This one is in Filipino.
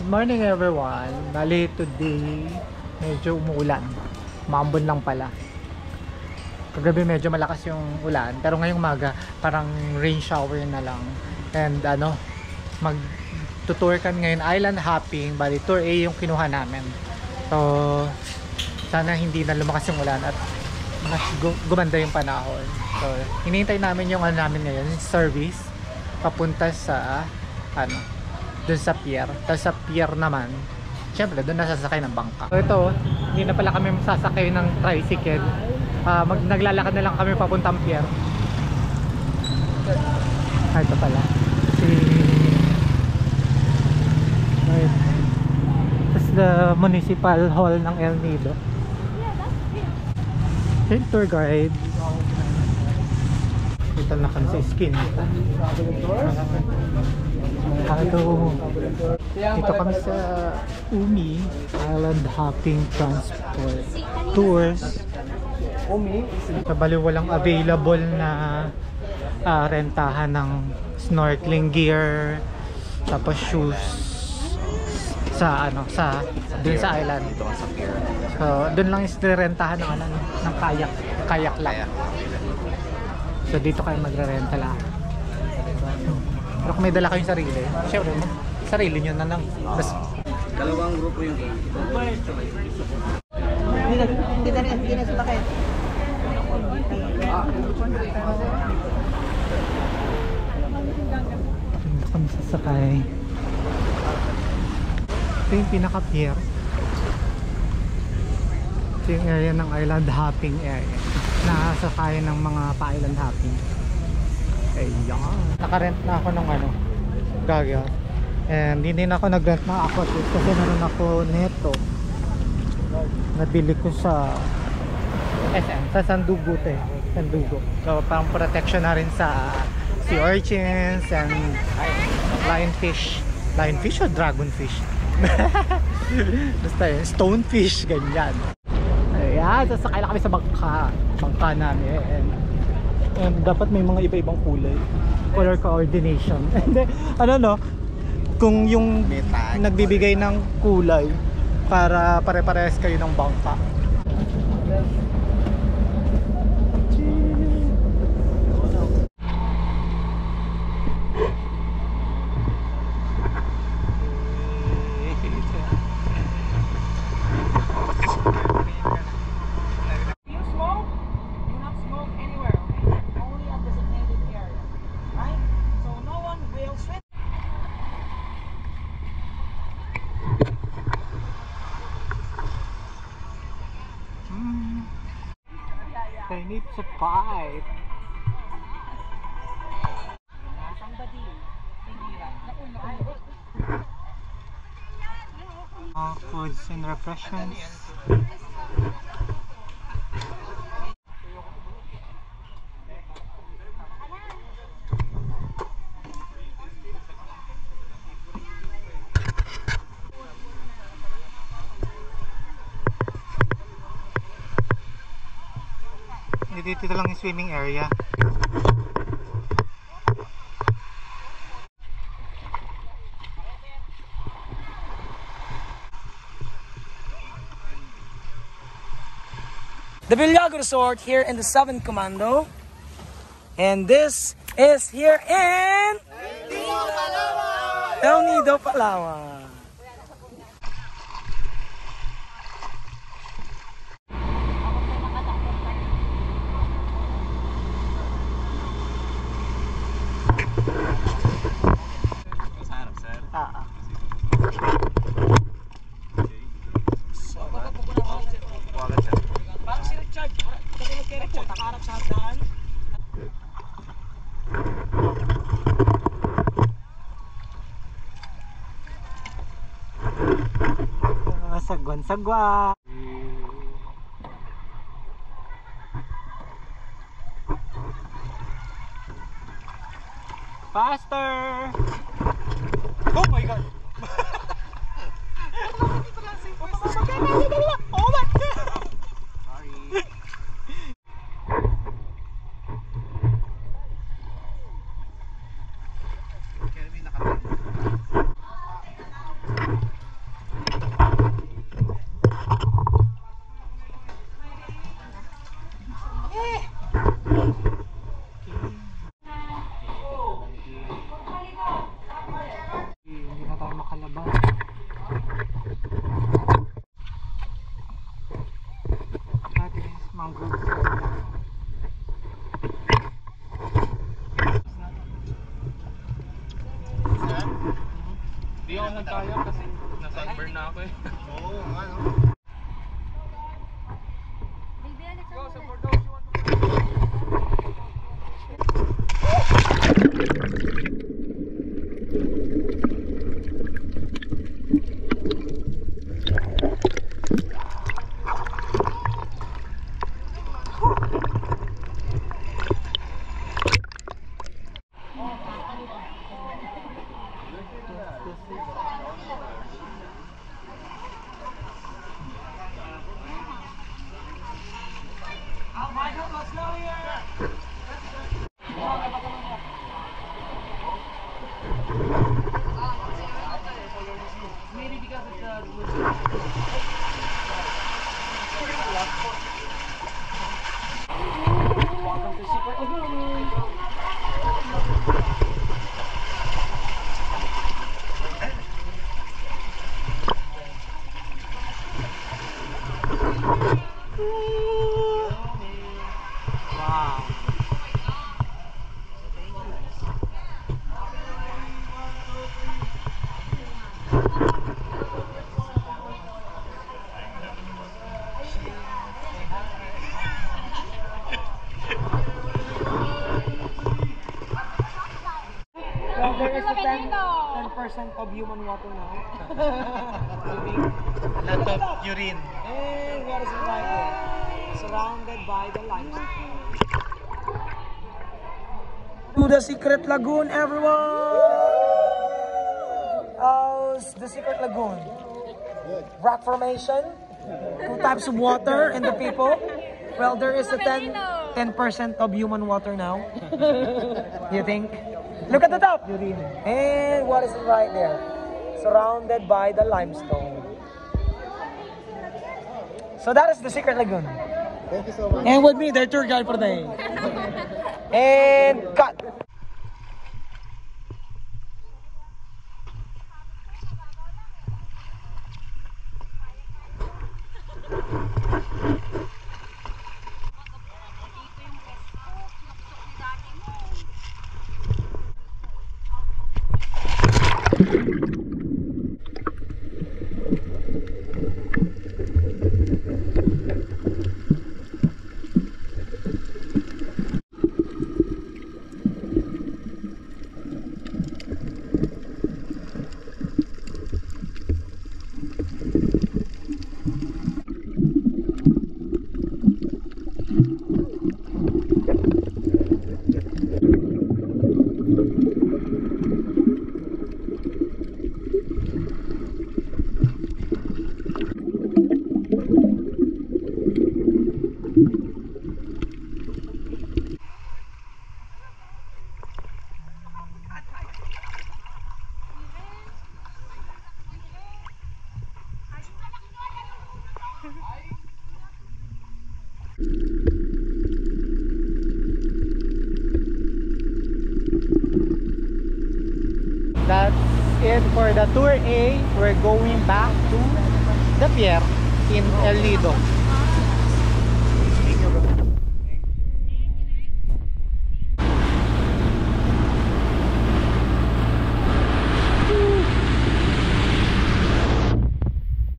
Good morning everyone. Bali today medyo umuulan. Maambon lang pala. Kagabi medyo malakas yung ulan, pero ngayong umaga parang rain shower na lang. And mag-tour kami ngayon island hopping. Bali tour A yung kinuha namin. So sana hindi na lumakas yung ulan at mas gumanda yung panahon. So hinihintay namin yung namin ngayon, service papunta sa doon sa pier. Tapos sa pier naman, syempre doon nasasakay ng bangka. So ito, hindi na pala kami masasakay ng tricycle. Naglalakad na lang kami papuntang pier. Ito pala This is the municipal hall ng El Nido. Yung tour guide. Dito na kami sa skin. Dito kami sa Umi Island Hopping Transport Tours. Bali walang available na rentahan ng snorkeling gear, tapos shoes dun sa island. So dun lang is rentahan ng kayak lang. So dito kayo magre-renta lang. Pero kung may dala kayong sarili, syempre sarili nyo na lang. Dalawang grupo yung Hindi na sumakit. Dito kami sasakay. Ito yung pinaka-pier. Ito yung area ng island hopping area. Nakasakay ng mga pa-island hopping. Ayan. Nakarent na ako ng gagya. And hindi na ako nag-rent na ako kasi naroon ako neto. Nabili ko sa SM, sa Sandugo Sandugo. So parang protection na rin sa sea urchins and lionfish. Lionfish o dragonfish? Basta yun, stonefish, ganyan. Ayan, sasakay na kami sa bangka namin. And dapat may mga iba-ibang kulay, color coordination. And kung yung nagbibigay ng kulay para pare-parehas kayo ng bangka. I need to fight. Foods and refreshments. Dito lang yung swimming area. The Villago Resort here in the 7th Commando. And this is here in El Nido, Palawan. Sagwan. Faster! Oh my god! Oh my god! Sorry. tayo kasi na-sunburn na ako eh. Oo, ano? Go, so for those you want to... There is a 10% of human water now. A lot of urine. And what is it right there? Surrounded by the limestone. To the secret lagoon, everyone! How's the secret lagoon? Rock formation, 2 types of water, and the people. Well, there is a 10% of human water now. You think? Look at the top! And what is it right there? Surrounded by the limestone. So that is the secret lagoon. Thank you so much. And with me, their tour guide for the day. And cut! That's it for the tour A. We're going back to the pier in El Nido.